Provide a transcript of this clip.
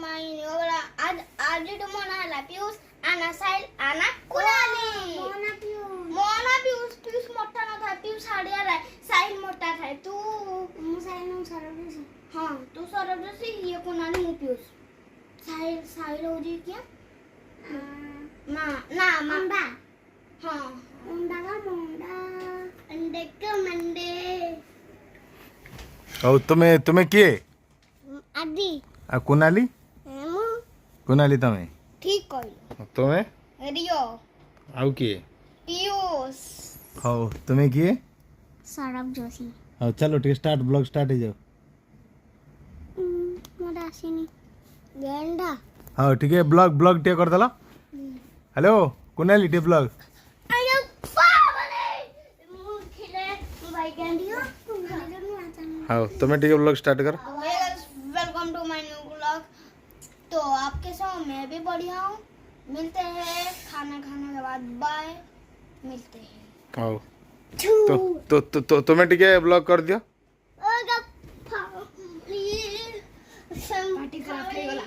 My new blog. आज आज मोना आला पियूष आना साहिल आना कुणाली मोना पियूष पियूष मोठा ना था पियूष साड़ी आला साहिल मोटा था तू साहिल नु सरब हां तू सरब से ये कुणाली मु पियूष साहिल साहिल हो जी क्या ना ना मंडा हां मंडा का मंडा अंडे का मंडे। और तुम्हें किए आदि आ कुनाली मु कुनाली तुम्हें ठीक कइलो तुम्हें रियो आउ किए पियूष हो तुम्हें किए सरब जोशी हाँ चलो ठीक स्टार्ट ब्लॉग स्टार्ट हो जाओ। मोरा आसीनी गेंडा हाँ ठीक है ब्लॉग ब्लॉग टे कर दला। हेलो कुनाली टे ब्लॉग अरे बाबरे मु खिले भाई गेंडियो हाँ तुम्हें ठीक है ब्लॉग स्टार्ट कर। Welcome to my new blog. तो आपके साथ मैं भी बढ़िया हूँ। मिलते हैं खाना खाने के बाद बाय मिलते हैं। हाँ तो तुम्हें ठीक है ब्लॉग कर दिया। पार्टी खराब हो गला।